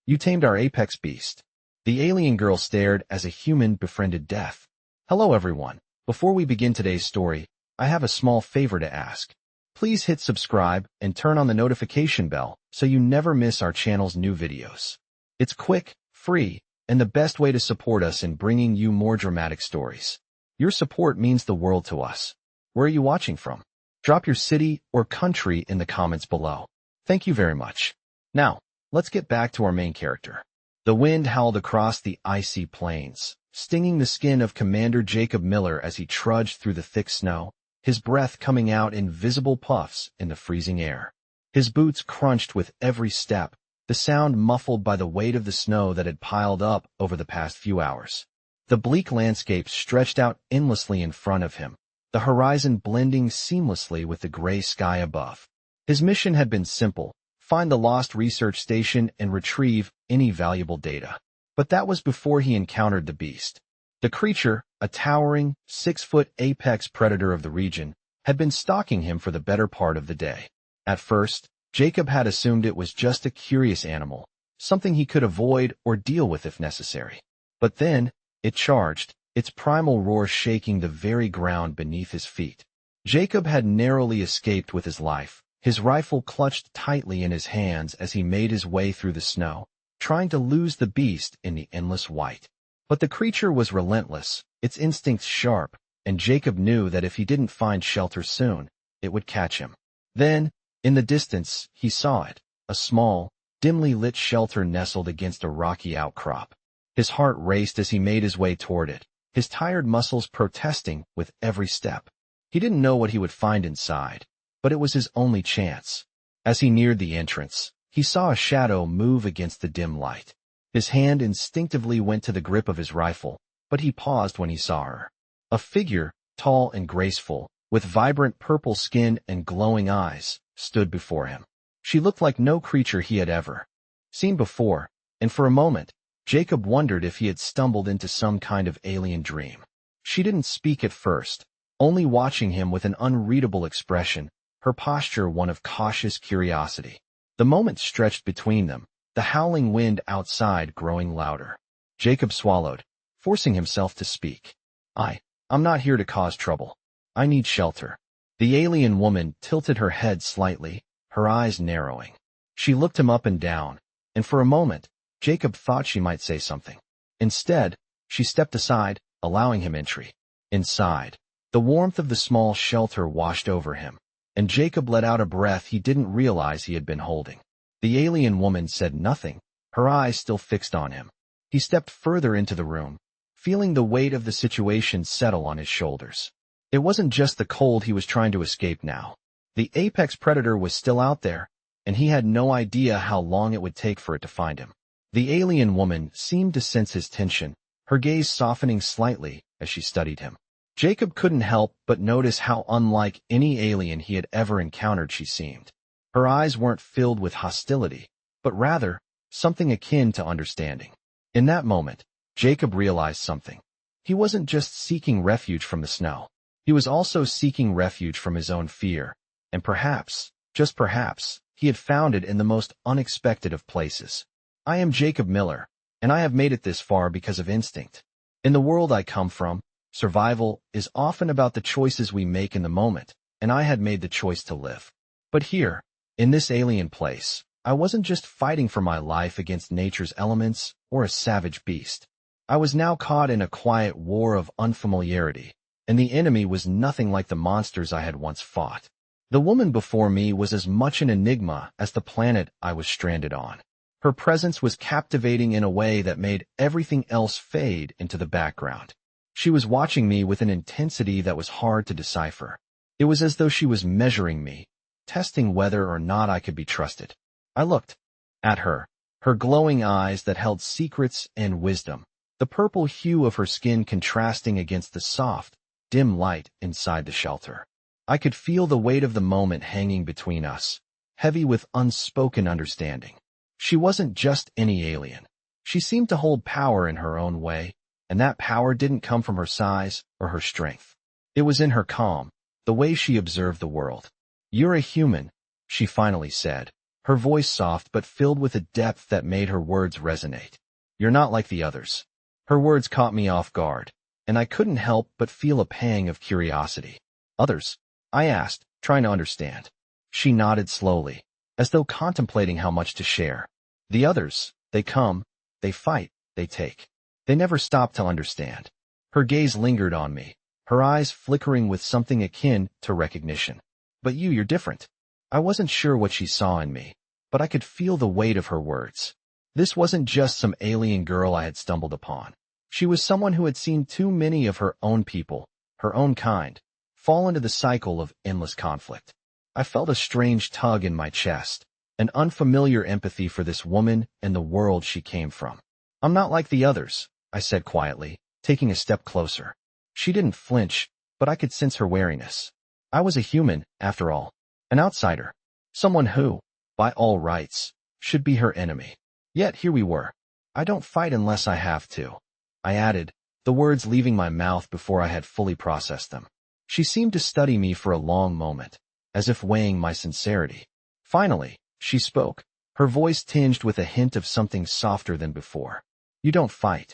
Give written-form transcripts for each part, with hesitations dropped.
You tamed our apex beast. The alien girl stared as a human befriended death. Hello everyone. Before we begin today's story, I have a small favor to ask. Please hit subscribe and turn on the notification bell so you never miss our channel's new videos. It's quick, free, and the best way to support us in bringing you more dramatic stories. Your support means the world to us. Where are you watching from? Drop your city or country in the comments below. Thank you very much. Now, let's get back to our main character. The wind howled across the icy plains, stinging the skin of Commander Jacob Miller as he trudged through the thick snow, his breath coming out in visible puffs in the freezing air. His boots crunched with every step, the sound muffled by the weight of the snow that had piled up over the past few hours. The bleak landscape stretched out endlessly in front of him, the horizon blending seamlessly with the gray sky above. His mission had been simple: find the lost research station and retrieve any valuable data. But that was before he encountered the beast. The creature, a towering, 6-foot apex predator of the region, had been stalking him for the better part of the day. At first, Jacob had assumed it was just a curious animal, something he could avoid or deal with if necessary. But then, it charged, its primal roar shaking the very ground beneath his feet. Jacob had narrowly escaped with his life, his rifle clutched tightly in his hands as he made his way through the snow, trying to lose the beast in the endless white. But the creature was relentless, its instincts sharp, and Jacob knew that if he didn't find shelter soon, it would catch him. Then, in the distance, he saw it, a small, dimly lit shelter nestled against a rocky outcrop. His heart raced as he made his way toward it, his tired muscles protesting with every step. He didn't know what he would find inside, but it was his only chance. As he neared the entrance, he saw a shadow move against the dim light. His hand instinctively went to the grip of his rifle, but he paused when he saw her. A figure, tall and graceful, with vibrant purple skin and glowing eyes, stood before him. She looked like no creature he had ever seen before, and for a moment, Jacob wondered if he had stumbled into some kind of alien dream. She didn't speak at first, only watching him with an unreadable expression, her posture one of cautious curiosity. The moment stretched between them, the howling wind outside growing louder. Jacob swallowed, forcing himself to speak. I'm not here to cause trouble. I need shelter. The alien woman tilted her head slightly, her eyes narrowing. She looked him up and down, and for a moment, Jacob thought she might say something. Instead, she stepped aside, allowing him entry. Inside, the warmth of the small shelter washed over him, and Jacob let out a breath he didn't realize he had been holding. The alien woman said nothing, her eyes still fixed on him. He stepped further into the room, feeling the weight of the situation settle on his shoulders. It wasn't just the cold he was trying to escape now. The apex predator was still out there, and he had no idea how long it would take for it to find him. The alien woman seemed to sense his tension, her gaze softening slightly as she studied him. Jacob couldn't help but notice how unlike any alien he had ever encountered she seemed. Her eyes weren't filled with hostility, but rather something akin to understanding. In that moment, Jacob realized something. He wasn't just seeking refuge from the snow. He was also seeking refuge from his own fear, and perhaps, just perhaps, he had found it in the most unexpected of places. I am Jacob Miller, and I have made it this far because of instinct. In the world I come from, survival is often about the choices we make in the moment, and I had made the choice to live. But here, in this alien place, I wasn't just fighting for my life against nature's elements or a savage beast. I was now caught in a quiet war of unfamiliarity, and the enemy was nothing like the monsters I had once fought. The woman before me was as much an enigma as the planet I was stranded on. Her presence was captivating in a way that made everything else fade into the background. She was watching me with an intensity that was hard to decipher. It was as though she was measuring me, testing whether or not I could be trusted. I looked at her, her glowing eyes that held secrets and wisdom, the purple hue of her skin contrasting against the soft, dim light inside the shelter. I could feel the weight of the moment hanging between us, heavy with unspoken understanding. She wasn't just any alien. She seemed to hold power in her own way, and that power didn't come from her size or her strength. It was in her calm, the way she observed the world. "You're a human," she finally said, her voice soft but filled with a depth that made her words resonate. You're not like the others. Her words caught me off guard, and I couldn't help but feel a pang of curiosity. Others? I asked, trying to understand. She nodded slowly, as though contemplating how much to share. The others, they come, they fight, they take. They never stop to understand. Her gaze lingered on me, her eyes flickering with something akin to recognition. But you're different. I wasn't sure what she saw in me, but I could feel the weight of her words. This wasn't just some alien girl I had stumbled upon. She was someone who had seen too many of her own people, her own kind, fall into the cycle of endless conflict. I felt a strange tug in my chest, an unfamiliar empathy for this woman and the world she came from. I'm not like the others, I said quietly, taking a step closer. She didn't flinch, but I could sense her wariness. I was a human, after all, an outsider, someone who, by all rights, should be her enemy. Yet here we were. I don't fight unless I have to, I added, the words leaving my mouth before I had fully processed them. She seemed to study me for a long moment, as if weighing my sincerity. Finally, she spoke, her voice tinged with a hint of something softer than before. You don't fight.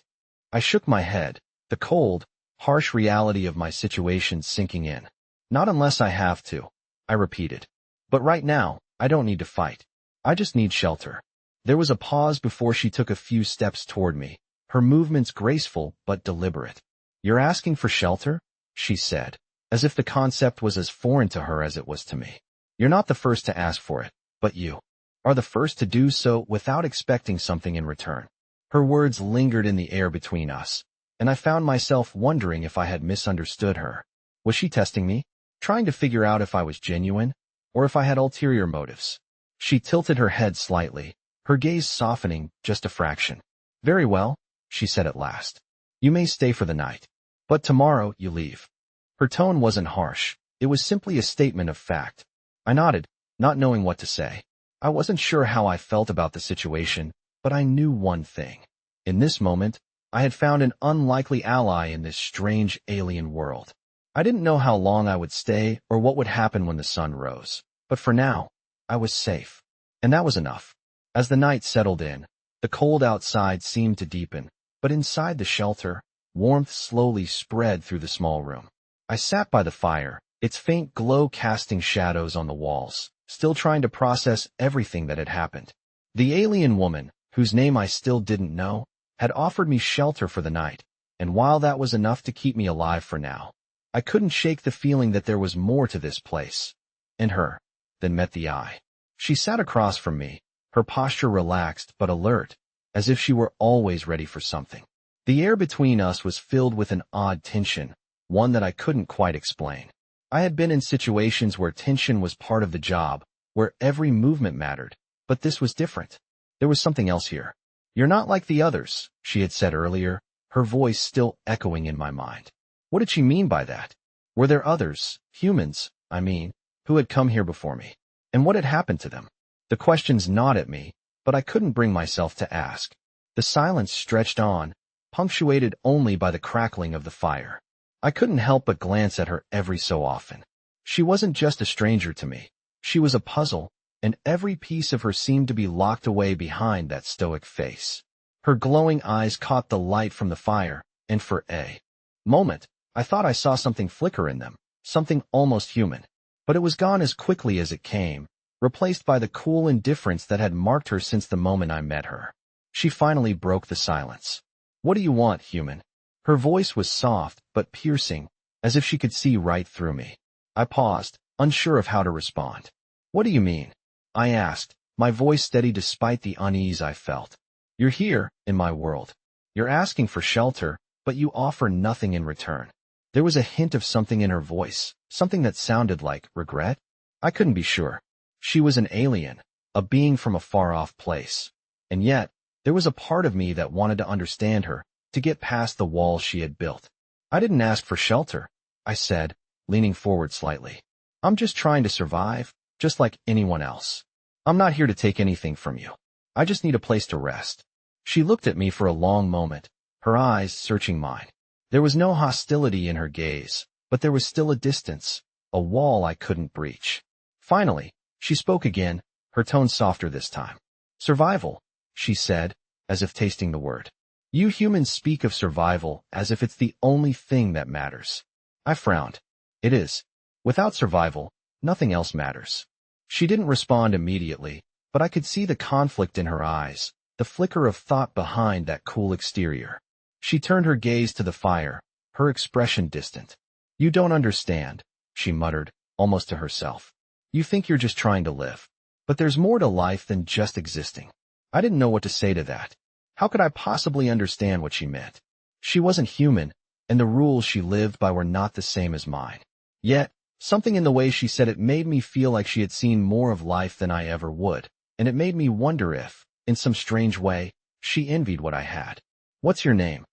I shook my head, the cold, harsh reality of my situation sinking in. Not unless I have to, I repeated. But right now, I don't need to fight. I just need shelter. There was a pause before she took a few steps toward me, her movements graceful but deliberate. You're asking for shelter? She said, as if the concept was as foreign to her as it was to me. You're not the first to ask for it, but you are the first to do so without expecting something in return. Her words lingered in the air between us, and I found myself wondering if I had misunderstood her. Was she testing me, trying to figure out if I was genuine, or if I had ulterior motives? She tilted her head slightly, her gaze softening just a fraction. Very well, she said at last. You may stay for the night, but tomorrow you leave. Her tone wasn't harsh, it was simply a statement of fact. I nodded, not knowing what to say. I wasn't sure how I felt about the situation, but I knew one thing. In this moment, I had found an unlikely ally in this strange alien world. I didn't know how long I would stay or what would happen when the sun rose, but for now, I was safe. And that was enough. As the night settled in, the cold outside seemed to deepen, but inside the shelter, warmth slowly spread through the small room. I sat by the fire, its faint glow casting shadows on the walls, still trying to process everything that had happened. The alien woman, whose name I still didn't know, had offered me shelter for the night, and while that was enough to keep me alive for now, I couldn't shake the feeling that there was more to this place, and her, than met the eye. She sat across from me, her posture relaxed but alert, as if she were always ready for something. The air between us was filled with an odd tension, one that I couldn't quite explain. I had been in situations where tension was part of the job, where every movement mattered, but this was different. There was something else here. You're not like the others, she had said earlier, her voice still echoing in my mind. What did she mean by that? Were there others, humans, I mean, who had come here before me? And what had happened to them? The questions gnawed at me, but I couldn't bring myself to ask. The silence stretched on, punctuated only by the crackling of the fire. I couldn't help but glance at her every so often. She wasn't just a stranger to me. She was a puzzle, and every piece of her seemed to be locked away behind that stoic face. Her glowing eyes caught the light from the fire, and for a moment, I thought I saw something flicker in them, something almost human. But it was gone as quickly as it came, replaced by the cool indifference that had marked her since the moment I met her. She finally broke the silence. What do you want, human? Her voice was soft but piercing, as if she could see right through me. I paused, unsure of how to respond. What do you mean? I asked, my voice steady despite the unease I felt. You're here, in my world. You're asking for shelter, but you offer nothing in return. There was a hint of something in her voice, something that sounded like regret. I couldn't be sure. She was an alien, a being from a far-off place. And yet, there was a part of me that wanted to understand her, to get past the walls she had built. I didn't ask for shelter, I said, leaning forward slightly. I'm just trying to survive, just like anyone else. I'm not here to take anything from you. I just need a place to rest. She looked at me for a long moment, her eyes searching mine. There was no hostility in her gaze, but there was still a distance, a wall I couldn't breach. Finally, she spoke again, her tone softer this time. Survival, she said, as if tasting the word. You humans speak of survival as if it's the only thing that matters. I frowned. It is. Without survival, nothing else matters. She didn't respond immediately, but I could see the conflict in her eyes, the flicker of thought behind that cool exterior. She turned her gaze to the fire, her expression distant. You don't understand, she muttered, almost to herself. You think you're just trying to live. But there's more to life than just existing. I didn't know what to say to that. How could I possibly understand what she meant? She wasn't human, and the rules she lived by were not the same as mine. Yet, something in the way she said it made me feel like she had seen more of life than I ever would, and it made me wonder if, in some strange way, she envied what I had. What's your name?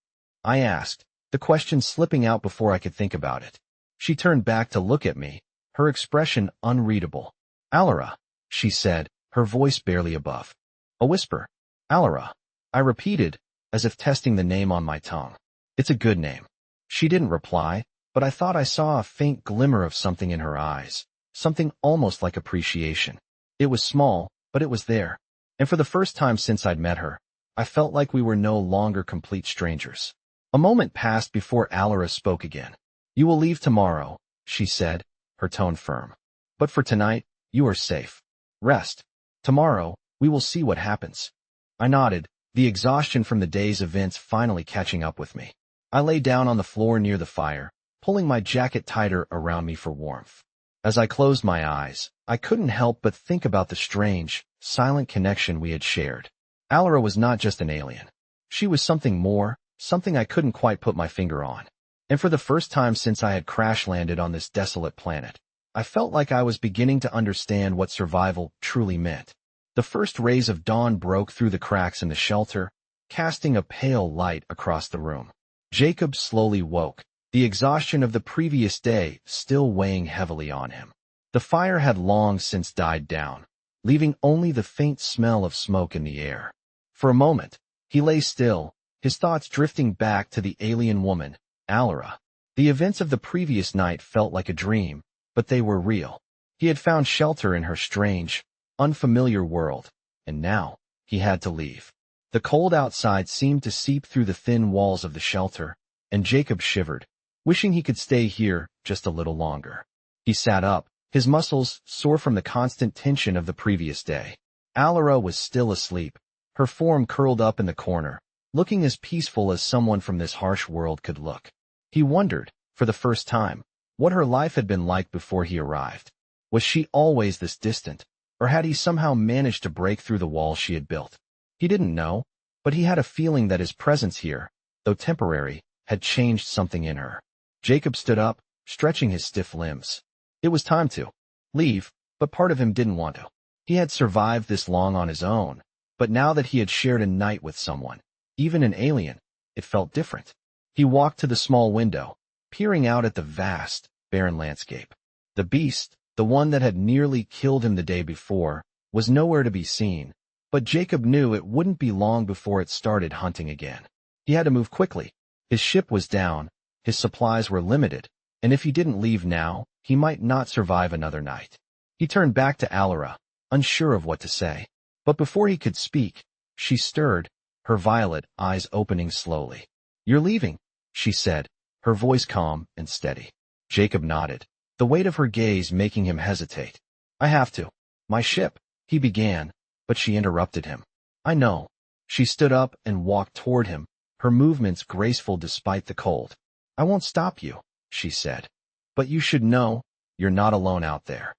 I asked, the question slipping out before I could think about it. She turned back to look at me, her expression unreadable. Alara, she said, her voice barely above. A whisper. Alara. I repeated, as if testing the name on my tongue. It's a good name. She didn't reply, but I thought I saw a faint glimmer of something in her eyes, something almost like appreciation. It was small, but it was there. And for the first time since I'd met her, I felt like we were no longer complete strangers. A moment passed before Alara spoke again. You will leave tomorrow, she said, her tone firm. But for tonight, you are safe. Rest. Tomorrow, we will see what happens. I nodded, the exhaustion from the day's events finally catching up with me. I lay down on the floor near the fire, pulling my jacket tighter around me for warmth. As I closed my eyes, I couldn't help but think about the strange, silent connection we had shared. Alara was not just an alien. She was something more, something I couldn't quite put my finger on. And for the first time since I had crash-landed on this desolate planet, I felt like I was beginning to understand what survival truly meant. The first rays of dawn broke through the cracks in the shelter, casting a pale light across the room. Jacob slowly woke, the exhaustion of the previous day still weighing heavily on him. The fire had long since died down, leaving only the faint smell of smoke in the air. For a moment, he lay still, his thoughts drifting back to the alien woman, Alara. The events of the previous night felt like a dream, but they were real. He had found shelter in her strange, unfamiliar world, and now, he had to leave. The cold outside seemed to seep through the thin walls of the shelter, and Jacob shivered, wishing he could stay here just a little longer. He sat up, his muscles sore from the constant tension of the previous day. Alara was still asleep, her form curled up in the corner, looking as peaceful as someone from this harsh world could look. He wondered, for the first time, what her life had been like before he arrived. Was she always this distant, or had he somehow managed to break through the walls she had built? He didn't know, but he had a feeling that his presence here, though temporary, had changed something in her. Jacob stood up, stretching his stiff limbs. It was time to leave, but part of him didn't want to. He had survived this long on his own, but now that he had shared a night with someone, even an alien, it felt different. He walked to the small window, peering out at the vast, barren landscape. The beast, the one that had nearly killed him the day before, was nowhere to be seen, but Jacob knew it wouldn't be long before it started hunting again. He had to move quickly. His ship was down, his supplies were limited, and if he didn't leave now, he might not survive another night. He turned back to Alara, unsure of what to say. But before he could speak, she stirred, her violet eyes opening slowly. You're leaving, she said, her voice calm and steady. Jacob nodded, the weight of her gaze making him hesitate. I have to. My ship, he began, but she interrupted him. I know. She stood up and walked toward him, her movements graceful despite the cold. I won't stop you, she said. But you should know, you're not alone out there.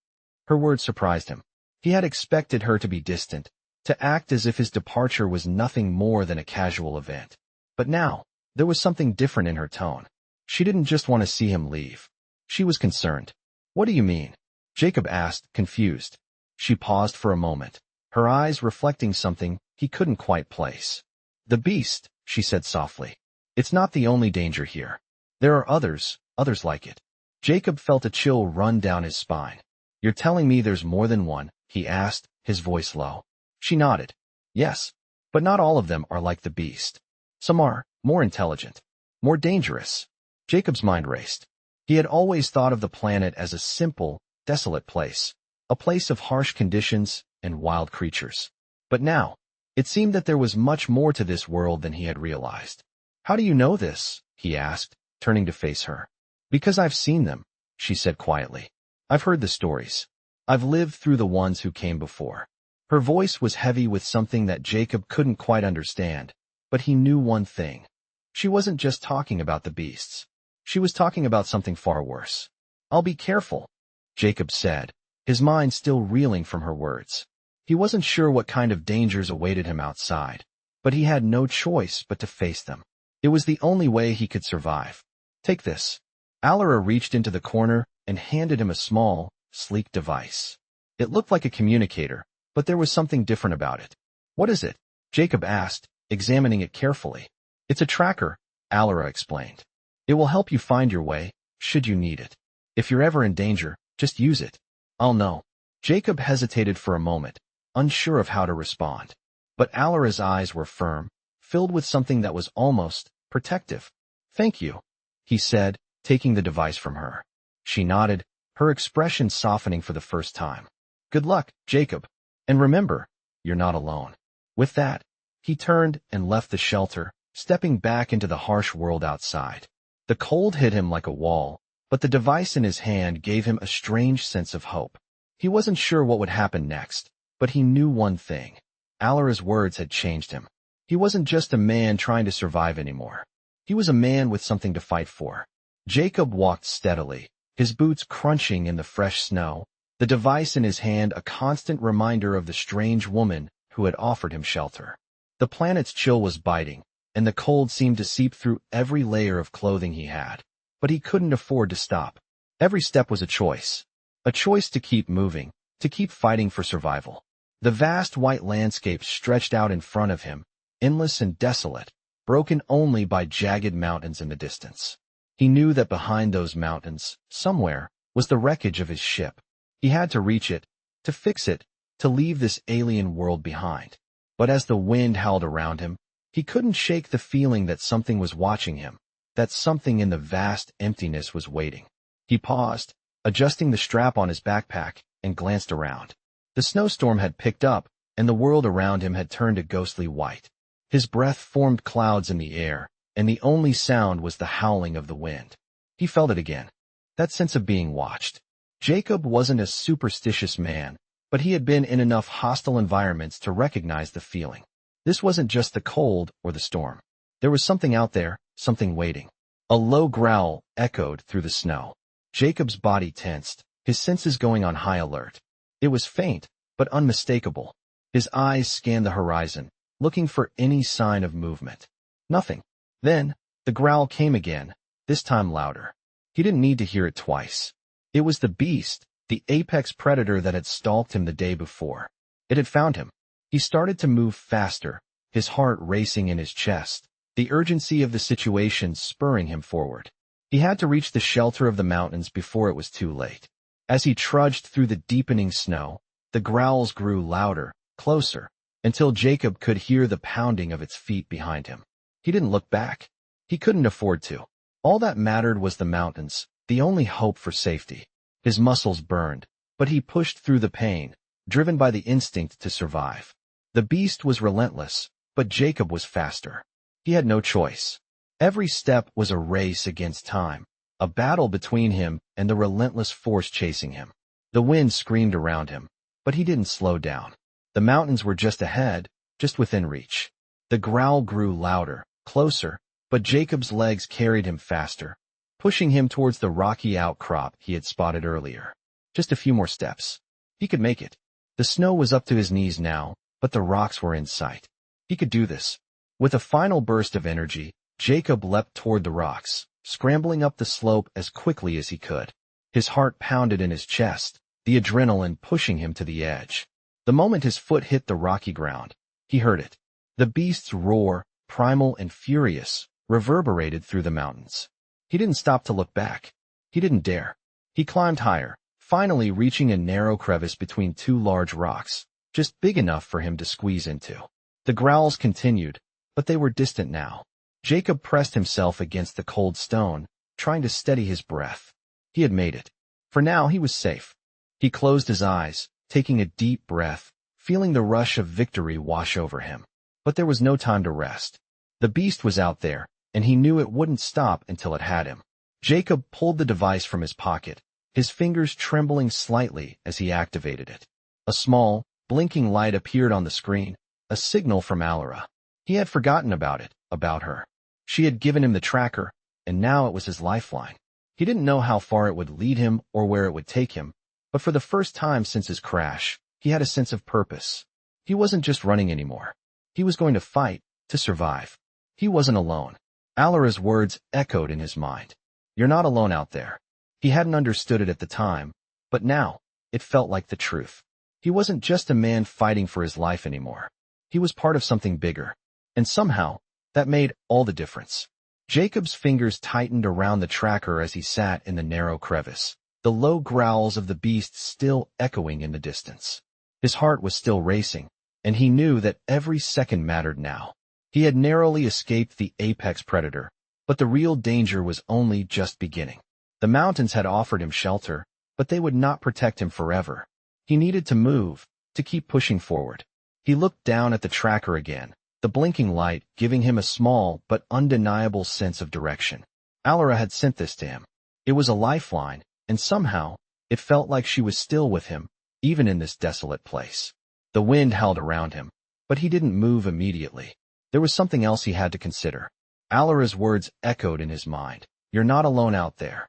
Her words surprised him. He had expected her to be distant, to act as if his departure was nothing more than a casual event. But now, there was something different in her tone. She didn't just want to see him leave. She was concerned. What do you mean? Jacob asked, confused. She paused for a moment, her eyes reflecting something he couldn't quite place. The beast, she said softly. It's not the only danger here. There are others like it. Jacob felt a chill run down his spine. You're telling me there's more than one? He asked, his voice low. She nodded. Yes, but not all of them are like the beast. Some are more intelligent, more dangerous. Jacob's mind raced. He had always thought of the planet as a simple, desolate place, a place of harsh conditions and wild creatures. But now, it seemed that there was much more to this world than he had realized. "How do you know this?" he asked, turning to face her. "Because I've seen them," she said quietly. "I've heard the stories. I've lived through the ones who came before." Her voice was heavy with something that Jacob couldn't quite understand, but he knew one thing. She wasn't just talking about the beasts. She was talking about something far worse. "I'll be careful," Jacob said, his mind still reeling from her words. He wasn't sure what kind of dangers awaited him outside, but he had no choice but to face them. It was the only way he could survive. "Take this." Alara reached into the corner and handed him a small, sleek device. It looked like a communicator, but there was something different about it. "What is it?" Jacob asked, examining it carefully. "It's a tracker," Alara explained. "It will help you find your way, should you need it. If you're ever in danger, just use it." "I'll know." Jacob hesitated for a moment, unsure of how to respond. But Alara's eyes were firm, filled with something that was almost protective. "Thank you," he said, taking the device from her. She nodded, her expression softening for the first time. "Good luck, Jacob. And remember, you're not alone." With that, he turned and left the shelter, stepping back into the harsh world outside. The cold hit him like a wall, but the device in his hand gave him a strange sense of hope. He wasn't sure what would happen next, but he knew one thing. Alara's words had changed him. He wasn't just a man trying to survive anymore. He was a man with something to fight for. Jacob walked steadily, his boots crunching in the fresh snow, the device in his hand a constant reminder of the strange woman who had offered him shelter. The planet's chill was biting, and the cold seemed to seep through every layer of clothing he had. But he couldn't afford to stop. Every step was a choice to keep moving, to keep fighting for survival. The vast white landscape stretched out in front of him, endless and desolate, broken only by jagged mountains in the distance. He knew that behind those mountains, somewhere, was the wreckage of his ship. He had to reach it, to fix it, to leave this alien world behind. But as the wind howled around him, he couldn't shake the feeling that something was watching him, that something in the vast emptiness was waiting. He paused, adjusting the strap on his backpack, and glanced around. The snowstorm had picked up, and the world around him had turned a ghostly white. His breath formed clouds in the air, and the only sound was the howling of the wind. He felt it again, that sense of being watched. Jacob wasn't a superstitious man, but he had been in enough hostile environments to recognize the feeling. This wasn't just the cold or the storm. There was something out there, something waiting. A low growl echoed through the snow. Jacob's body tensed, his senses going on high alert. It was faint, but unmistakable. His eyes scanned the horizon, looking for any sign of movement. Nothing. Then, the growl came again, this time louder. He didn't need to hear it twice. It was the beast, the apex predator that had stalked him the day before. It had found him. He started to move faster, his heart racing in his chest, the urgency of the situation spurring him forward. He had to reach the shelter of the mountains before it was too late. As he trudged through the deepening snow, the growls grew louder, closer, until Jacob could hear the pounding of its feet behind him. He didn't look back. He couldn't afford to. All that mattered was the mountains, the only hope for safety. His muscles burned, but he pushed through the pain, driven by the instinct to survive. The beast was relentless, but Jacob was faster. He had no choice. Every step was a race against time, a battle between him and the relentless force chasing him. The wind screamed around him, but he didn't slow down. The mountains were just ahead, just within reach. The growl grew louder, closer, but Jacob's legs carried him faster, pushing him towards the rocky outcrop he had spotted earlier. Just a few more steps. He could make it. The snow was up to his knees now, but the rocks were in sight. He could do this. With a final burst of energy, Jacob leapt toward the rocks, scrambling up the slope as quickly as he could. His heart pounded in his chest, the adrenaline pushing him to the edge. The moment his foot hit the rocky ground, he heard it. The beast's roar, primal and furious, reverberated through the mountains. He didn't stop to look back. He didn't dare. He climbed higher, finally reaching a narrow crevice between two large rocks, just big enough for him to squeeze into. The growls continued, but they were distant now. Jacob pressed himself against the cold stone, trying to steady his breath. He had made it. For now he was safe. He closed his eyes, taking a deep breath, feeling the rush of victory wash over him. But there was no time to rest. The beast was out there, and he knew it wouldn't stop until it had him. Jacob pulled the device from his pocket, his fingers trembling slightly as he activated it. A small, blinking light appeared on the screen, a signal from Alara. He had forgotten about her. She had given him the tracker, and now it was his lifeline. He didn't know how far it would lead him or where it would take him, but for the first time since his crash, he had a sense of purpose. He wasn't just running anymore. He was going to fight, to survive. He wasn't alone. Alara's words echoed in his mind. You're not alone out there. He hadn't understood it at the time, but now, it felt like the truth. He wasn't just a man fighting for his life anymore. He was part of something bigger. And somehow, that made all the difference. Jacob's fingers tightened around the tracker as he sat in the narrow crevice, the low growls of the beast still echoing in the distance. His heart was still racing, and he knew that every second mattered now. He had narrowly escaped the apex predator, but the real danger was only just beginning. The mountains had offered him shelter, but they would not protect him forever. He needed to move, to keep pushing forward. He looked down at the tracker again, the blinking light giving him a small but undeniable sense of direction. Alara had sent this to him. It was a lifeline, and somehow, it felt like she was still with him, even in this desolate place. The wind howled around him, but he didn't move immediately. There was something else he had to consider. Alara's words echoed in his mind. You're not alone out there.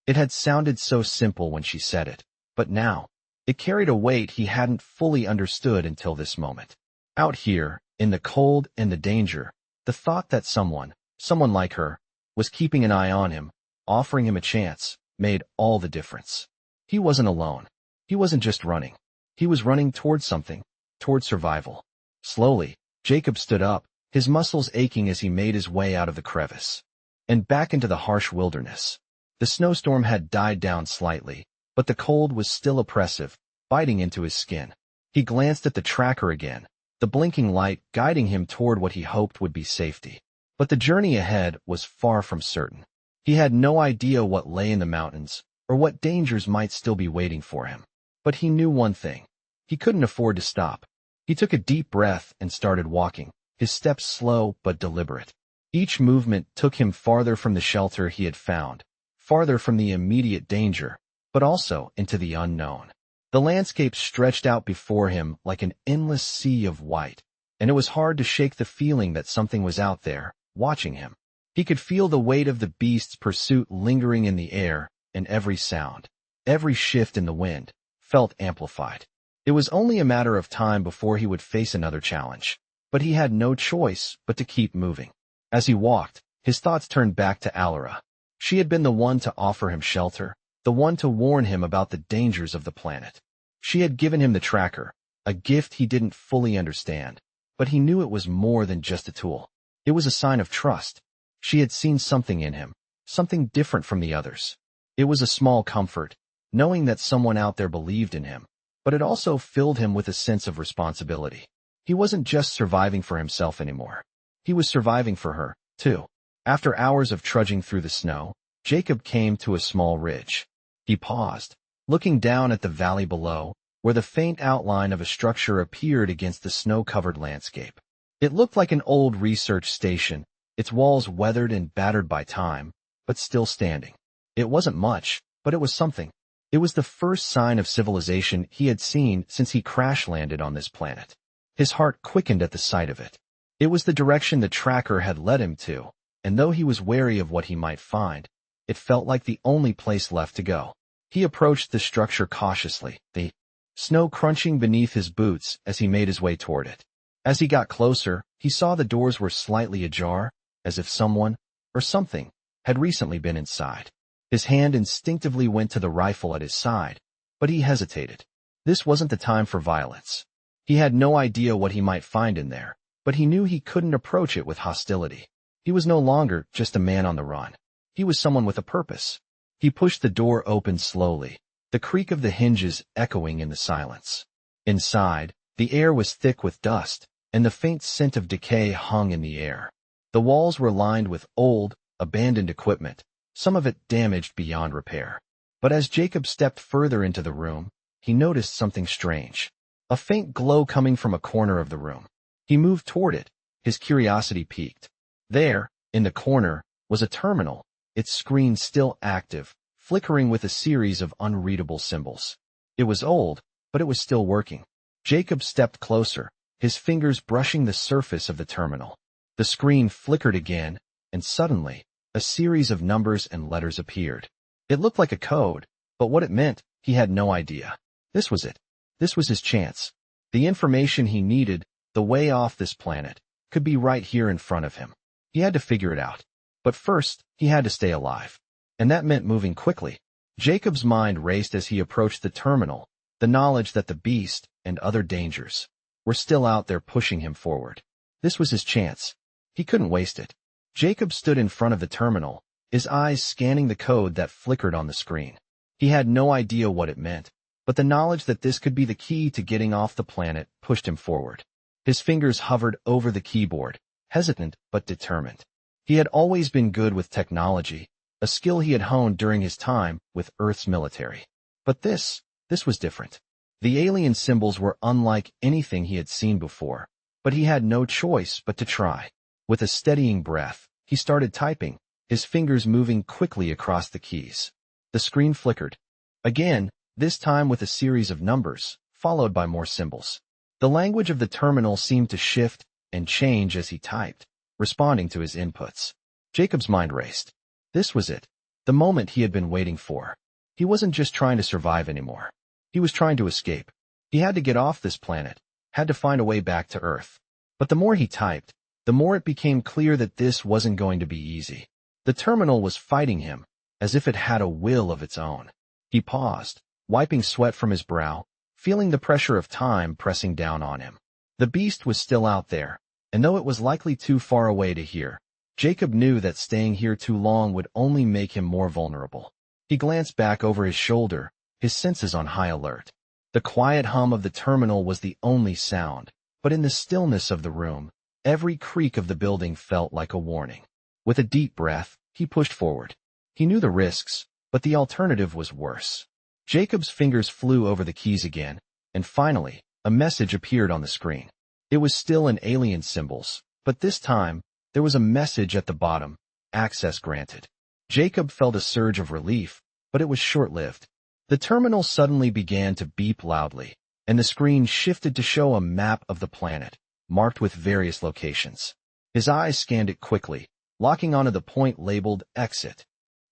It had sounded so simple when she said it, but now, it carried a weight he hadn't fully understood until this moment. Out here, in the cold and the danger, the thought that someone like her, was keeping an eye on him, offering him a chance, made all the difference. He wasn't alone. He wasn't just running. He was running towards something, toward survival. Slowly, Jacob stood up, his muscles aching as he made his way out of the crevice and back into the harsh wilderness. The snowstorm had died down slightly, but the cold was still oppressive, biting into his skin. He glanced at the tracker again, the blinking light guiding him toward what he hoped would be safety. But the journey ahead was far from certain. He had no idea what lay in the mountains, or what dangers might still be waiting for him. But he knew one thing. He couldn't afford to stop. He took a deep breath and started walking, his steps slow but deliberate. Each movement took him farther from the shelter he had found, farther from the immediate danger, but also into the unknown. The landscape stretched out before him like an endless sea of white, and it was hard to shake the feeling that something was out there, watching him. He could feel the weight of the beast's pursuit lingering in the air, and every sound, every shift in the wind, felt amplified. It was only a matter of time before he would face another challenge, but he had no choice but to keep moving. As he walked, his thoughts turned back to Alara. She had been the one to offer him shelter, the one to warn him about the dangers of the planet. She had given him the tracker, a gift he didn't fully understand, but he knew it was more than just a tool. It was a sign of trust. She had seen something in him, something different from the others. It was a small comfort, knowing that someone out there believed in him, but it also filled him with a sense of responsibility. He wasn't just surviving for himself anymore. He was surviving for her, too. After hours of trudging through the snow, Jacob came to a small ridge. He paused, looking down at the valley below, where the faint outline of a structure appeared against the snow-covered landscape. It looked like an old research station, its walls weathered and battered by time, but still standing. It wasn't much, but it was something. It was the first sign of civilization he had seen since he crash-landed on this planet. His heart quickened at the sight of it. It was the direction the tracker had led him to, and though he was wary of what he might find, it felt like the only place left to go. He approached the structure cautiously, the snow crunching beneath his boots as he made his way toward it. As he got closer, he saw the doors were slightly ajar, as if someone, or something, had recently been inside. His hand instinctively went to the rifle at his side, but he hesitated. This wasn't the time for violence. He had no idea what he might find in there, but he knew he couldn't approach it with hostility. He was no longer just a man on the run. He was someone with a purpose. He pushed the door open slowly, the creak of the hinges echoing in the silence. Inside, the air was thick with dust, and the faint scent of decay hung in the air. The walls were lined with old, abandoned equipment, some of it damaged beyond repair. But as Jacob stepped further into the room, he noticed something strange. a faint glow coming from a corner of the room. He moved toward it, his curiosity piqued. There, in the corner, was a terminal, its screen still active, flickering with a series of unreadable symbols. It was old, but it was still working. Jacob stepped closer, his fingers brushing the surface of the terminal. The screen flickered again, and suddenly, a series of numbers and letters appeared. It looked like a code, but what it meant, he had no idea. This was it. This was his chance. The information he needed, the way off this planet, could be right here in front of him. He had to figure it out. But first, he had to stay alive. And that meant moving quickly. Jacob's mind raced as he approached the terminal, the knowledge that the beast and other dangers were still out there pushing him forward. This was his chance. He couldn't waste it. Jacob stood in front of the terminal, his eyes scanning the code that flickered on the screen. He had no idea what it meant, but the knowledge that this could be the key to getting off the planet pushed him forward. His fingers hovered over the keyboard, hesitant but determined. He had always been good with technology, a skill he had honed during his time with Earth's military. But this was different. The alien symbols were unlike anything he had seen before, but he had no choice but to try. With a steadying breath, he started typing, his fingers moving quickly across the keys. The screen flickered. Again, this time with a series of numbers, followed by more symbols. The language of the terminal seemed to shift and change as he typed, responding to his inputs. Jacob's mind raced. This was it, the moment he had been waiting for. He wasn't just trying to survive anymore. He was trying to escape. He had to get off this planet, had to find a way back to Earth. But the more he typed, the more it became clear that this wasn't going to be easy. The terminal was fighting him, as if it had a will of its own. He paused, wiping sweat from his brow, feeling the pressure of time pressing down on him. The beast was still out there, and though it was likely too far away to hear, Jacob knew that staying here too long would only make him more vulnerable. He glanced back over his shoulder, his senses on high alert. The quiet hum of the terminal was the only sound, but in the stillness of the room, every creak of the building felt like a warning. With a deep breath, he pushed forward. He knew the risks, but the alternative was worse. Jacob's fingers flew over the keys again, and finally, a message appeared on the screen. It was still in alien symbols, but this time, there was a message at the bottom, access granted. Jacob felt a surge of relief, but it was short-lived. The terminal suddenly began to beep loudly, and the screen shifted to show a map of the planet, marked with various locations. His eyes scanned it quickly, locking onto the point labeled exit.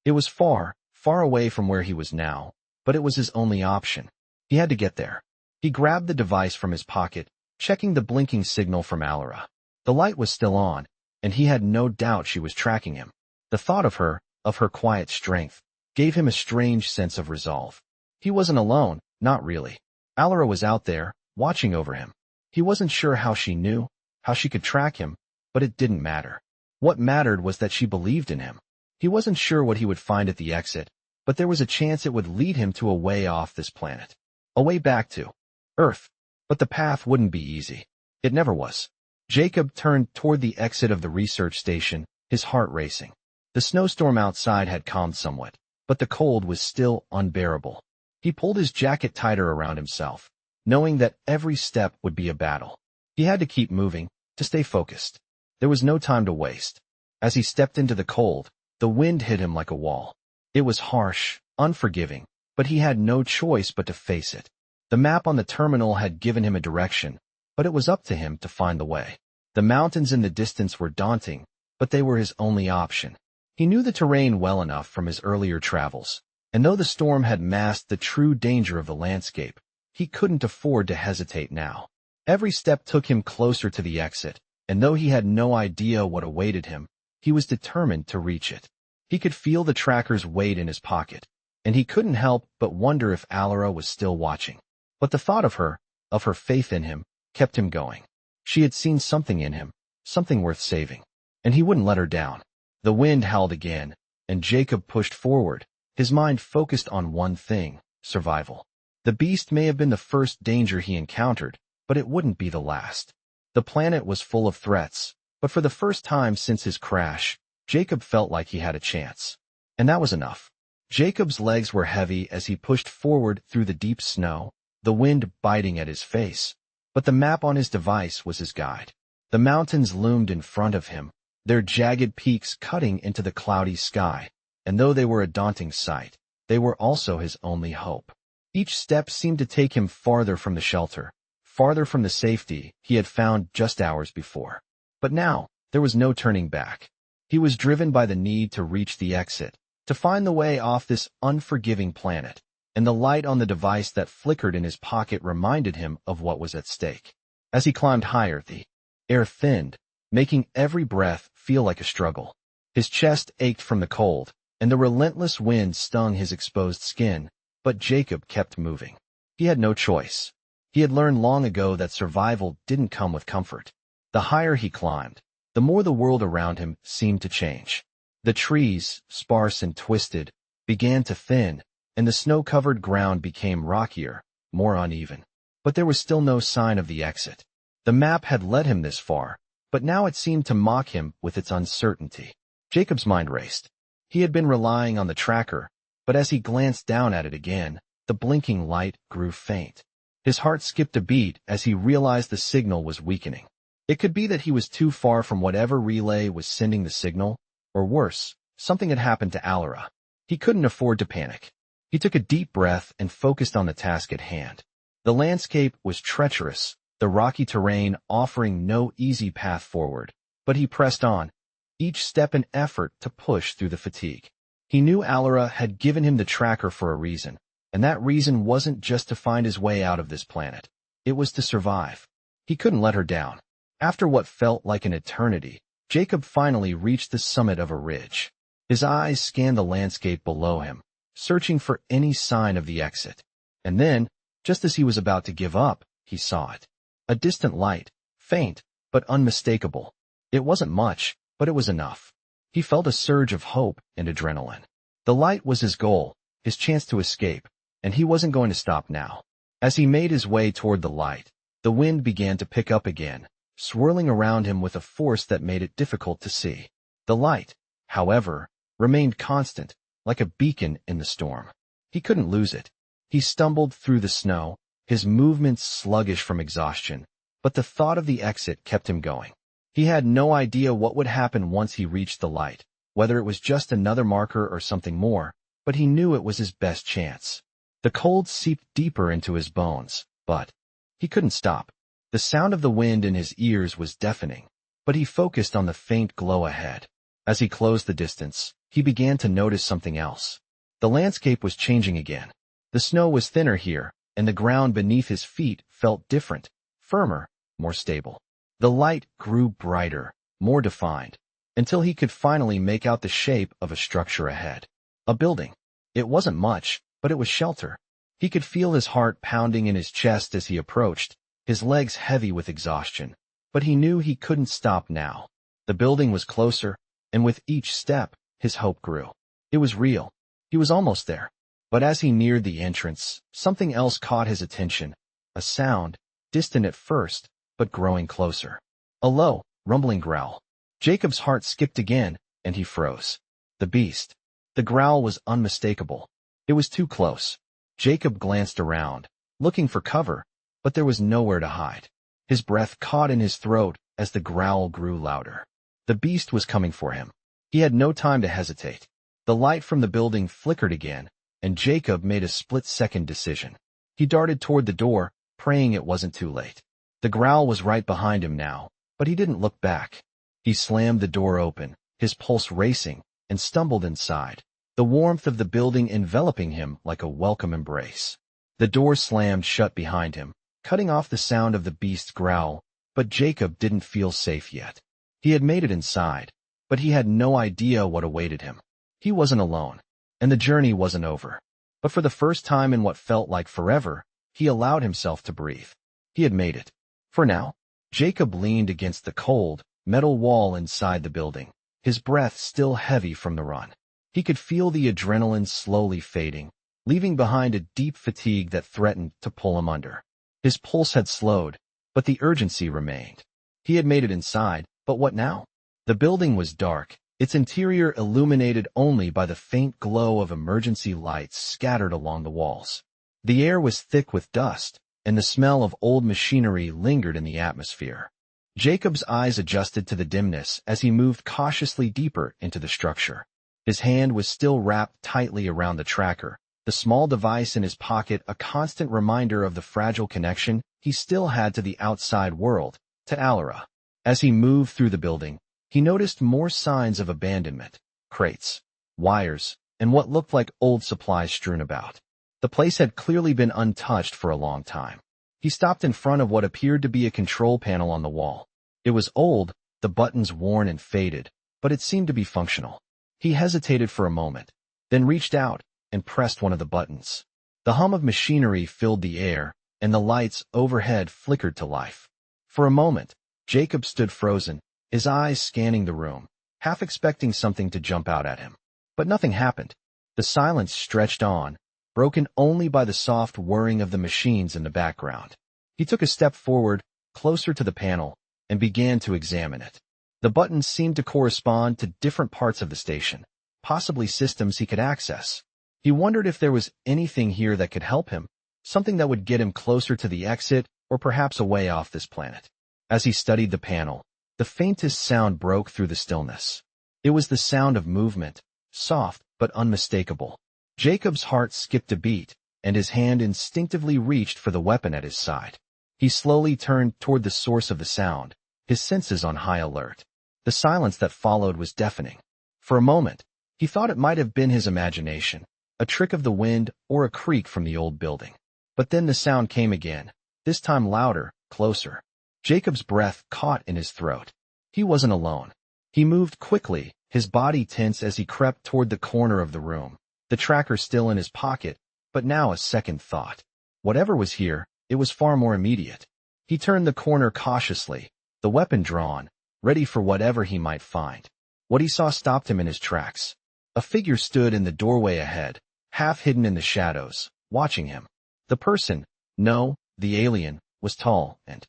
It was far, far away from where he was now, but it was his only option. He had to get there. He grabbed the device from his pocket, checking the blinking signal from Alara. The light was still on, and he had no doubt she was tracking him. The thought of her quiet strength, gave him a strange sense of resolve. He wasn't alone, not really. Alara was out there, watching over him. He wasn't sure how she knew, how she could track him, but it didn't matter. What mattered was that she believed in him. He wasn't sure what he would find at the exit, but there was a chance it would lead him to a way off this planet. A way back to Earth. But the path wouldn't be easy. It never was. Jacob turned toward the exit of the research station, his heart racing. The snowstorm outside had calmed somewhat, but the cold was still unbearable. He pulled his jacket tighter around himself, knowing that every step would be a battle. He had to keep moving, to stay focused. There was no time to waste. As he stepped into the cold, the wind hit him like a wall. It was harsh, unforgiving, but he had no choice but to face it. The map on the terminal had given him a direction, but it was up to him to find the way. The mountains in the distance were daunting, but they were his only option. He knew the terrain well enough from his earlier travels, and though the storm had masked the true danger of the landscape, he couldn't afford to hesitate now. Every step took him closer to the exit, and though he had no idea what awaited him, he was determined to reach it. He could feel the tracker's weight in his pocket, and he couldn't help but wonder if Alara was still watching. But the thought of her faith in him, kept him going. She had seen something in him, something worth saving, and he wouldn't let her down. The wind howled again, and Jacob pushed forward, his mind focused on one thing, survival. The beast may have been the first danger he encountered, but it wouldn't be the last. The planet was full of threats, but for the first time since his crash, Jacob felt like he had a chance. And that was enough. Jacob's legs were heavy as he pushed forward through the deep snow, the wind biting at his face. But the map on his device was his guide. The mountains loomed in front of him, their jagged peaks cutting into the cloudy sky, and though they were a daunting sight, they were also his only hope. Each step seemed to take him farther from the shelter, farther from the safety he had found just hours before. But now, there was no turning back. He was driven by the need to reach the exit, to find the way off this unforgiving planet, and the light on the device that flickered in his pocket reminded him of what was at stake. As he climbed higher, the air thinned, making every breath feel like a struggle. His chest ached from the cold, and the relentless wind stung his exposed skin, but Jacob kept moving. He had no choice. He had learned long ago that survival didn't come with comfort. The higher he climbed, the more the world around him seemed to change. The trees, sparse and twisted, began to thin, and the snow-covered ground became rockier, more uneven. But there was still no sign of the exit. The map had led him this far, but now it seemed to mock him with its uncertainty. Jacob's mind raced. He had been relying on the tracker, but as he glanced down at it again, the blinking light grew faint. His heart skipped a beat as he realized the signal was weakening. It could be that he was too far from whatever relay was sending the signal, or worse, something had happened to Alara. He couldn't afford to panic. He took a deep breath and focused on the task at hand. The landscape was treacherous, the rocky terrain offering no easy path forward, but he pressed on, each step an effort to push through the fatigue. He knew Alara had given him the tracker for a reason, and that reason wasn't just to find his way out of this planet. It was to survive. He couldn't let her down. After what felt like an eternity, Jacob finally reached the summit of a ridge. His eyes scanned the landscape below him, searching for any sign of the exit. And then, just as he was about to give up, he saw it. A distant light, faint, but unmistakable. It wasn't much, but it was enough. He felt a surge of hope and adrenaline. The light was his goal, his chance to escape, and he wasn't going to stop now. As he made his way toward the light, the wind began to pick up again, swirling around him with a force that made it difficult to see. The light, however, remained constant, like a beacon in the storm. He couldn't lose it. He stumbled through the snow, his movements sluggish from exhaustion, but the thought of the exit kept him going. He had no idea what would happen once he reached the light, whether it was just another marker or something more, but he knew it was his best chance. The cold seeped deeper into his bones, but he couldn't stop. The sound of the wind in his ears was deafening, but he focused on the faint glow ahead. As he closed the distance, he began to notice something else. The landscape was changing again. The snow was thinner here, and the ground beneath his feet felt different, firmer, more stable. The light grew brighter, more defined, until he could finally make out the shape of a structure ahead. A building. It wasn't much, but it was shelter. He could feel his heart pounding in his chest as he approached, his legs heavy with exhaustion, but he knew he couldn't stop now. The building was closer, and with each step, his hope grew. It was real. He was almost there. But as he neared the entrance, something else caught his attention. A sound, distant at first, but growing closer. A low, rumbling growl. Jacob's heart skipped again, and he froze. The beast. The growl was unmistakable. It was too close. Jacob glanced around, looking for cover, but there was nowhere to hide. His breath caught in his throat as the growl grew louder. The beast was coming for him. He had no time to hesitate. The light from the building flickered again, and Jacob made a split-second decision. He darted toward the door, praying it wasn't too late. The growl was right behind him now, but he didn't look back. He slammed the door open, his pulse racing, and stumbled inside, the warmth of the building enveloping him like a welcome embrace. The door slammed shut behind him, cutting off the sound of the beast's growl, but Jacob didn't feel safe yet. He had made it inside, but he had no idea what awaited him. He wasn't alone, and the journey wasn't over. But for the first time in what felt like forever, he allowed himself to breathe. He had made it. For now, Jacob leaned against the cold, metal wall inside the building, his breath still heavy from the run. He could feel the adrenaline slowly fading, leaving behind a deep fatigue that threatened to pull him under. His pulse had slowed, but the urgency remained. He had made it inside, but what now? The building was dark, its interior illuminated only by the faint glow of emergency lights scattered along the walls. The air was thick with dust, and the smell of old machinery lingered in the atmosphere. Jacob's eyes adjusted to the dimness as he moved cautiously deeper into the structure. His hand was still wrapped tightly around the tracker, the small device in his pocket a constant reminder of the fragile connection he still had to the outside world, to Alara. As he moved through the building, he noticed more signs of abandonment: crates, wires, and what looked like old supplies strewn about. The place had clearly been untouched for a long time. He stopped in front of what appeared to be a control panel on the wall. It was old, the buttons worn and faded, but it seemed to be functional. He hesitated for a moment, then reached out and pressed one of the buttons. The hum of machinery filled the air, and the lights overhead flickered to life. For a moment, Jacob stood frozen, his eyes scanning the room, half expecting something to jump out at him. But nothing happened. The silence stretched on, broken only by the soft whirring of the machines in the background. He took a step forward, closer to the panel, and began to examine it. The buttons seemed to correspond to different parts of the station, possibly systems he could access. He wondered if there was anything here that could help him, something that would get him closer to the exit or perhaps a way off this planet. As he studied the panel, the faintest sound broke through the stillness. It was the sound of movement, soft but unmistakable. Jacob's heart skipped a beat, and his hand instinctively reached for the weapon at his side. He slowly turned toward the source of the sound, his senses on high alert. The silence that followed was deafening. For a moment, he thought it might have been his imagination, a trick of the wind or a creak from the old building. But then the sound came again, this time louder, closer. Jacob's breath caught in his throat. He wasn't alone. He moved quickly, his body tense as he crept toward the corner of the room, the tracker still in his pocket, but now a second thought. Whatever was here, it was far more immediate. He turned the corner cautiously, the weapon drawn, ready for whatever he might find. What he saw stopped him in his tracks. A figure stood in the doorway ahead, half hidden in the shadows, watching him. The person, no, the alien, was tall and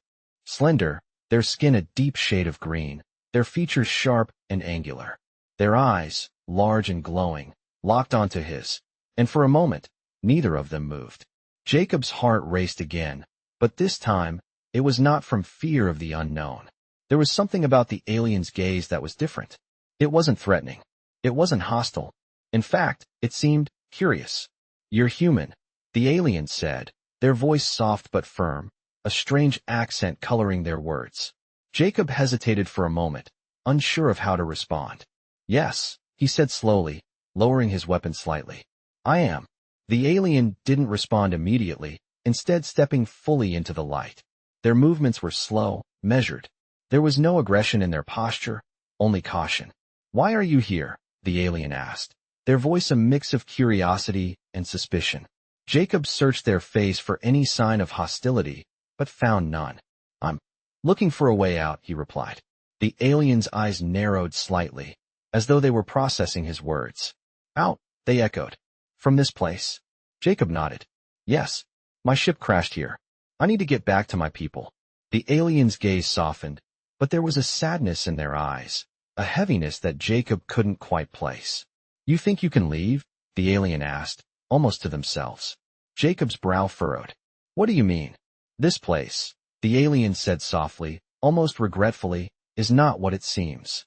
slender, their skin a deep shade of green, their features sharp and angular. Their eyes, large and glowing, locked onto his, and for a moment, neither of them moved. Jacob's heart raced again, but this time, it was not from fear of the unknown. There was something about the alien's gaze that was different. It wasn't threatening. It wasn't hostile. In fact, it seemed curious. "You're human," the alien said, their voice soft but firm, a strange accent coloring their words. Jacob hesitated for a moment, unsure of how to respond. "Yes," he said slowly, lowering his weapon slightly. "I am." The alien didn't respond immediately, instead stepping fully into the light. Their movements were slow, measured. There was no aggression in their posture, only caution. "Why are you here?" the alien asked, their voice a mix of curiosity and suspicion. Jacob searched their face for any sign of hostility, but found none. "I'm looking for a way out," he replied. The alien's eyes narrowed slightly, as though they were processing his words. "Out," they echoed. "From this place?" Jacob nodded. "Yes. My ship crashed here. I need to get back to my people." The alien's gaze softened, but there was a sadness in their eyes, a heaviness that Jacob couldn't quite place. "You think you can leave?" the alien asked, almost to themselves. Jacob's brow furrowed. "What do you mean?" "This place," the alien said softly, almost regretfully, "is not what it seems."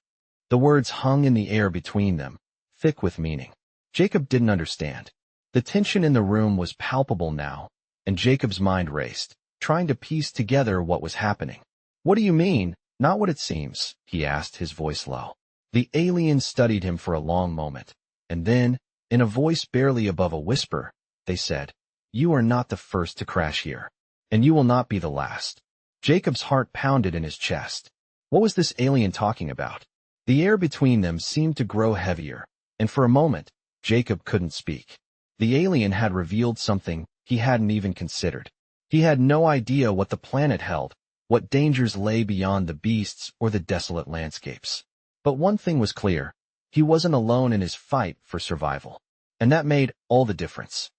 The words hung in the air between them, thick with meaning. Jacob didn't understand. The tension in the room was palpable now, and Jacob's mind raced, trying to piece together what was happening. "What do you mean, not what it seems?" he asked, his voice low. The alien studied him for a long moment, and then, in a voice barely above a whisper, they said, "You are not the first to crash here, and you will not be the last." Jacob's heart pounded in his chest. What was this alien talking about? The air between them seemed to grow heavier, and for a moment, Jacob couldn't speak. The alien had revealed something he hadn't even considered. He had no idea what the planet held, what dangers lay beyond the beasts or the desolate landscapes. But one thing was clear. He wasn't alone in his fight for survival. And that made all the difference.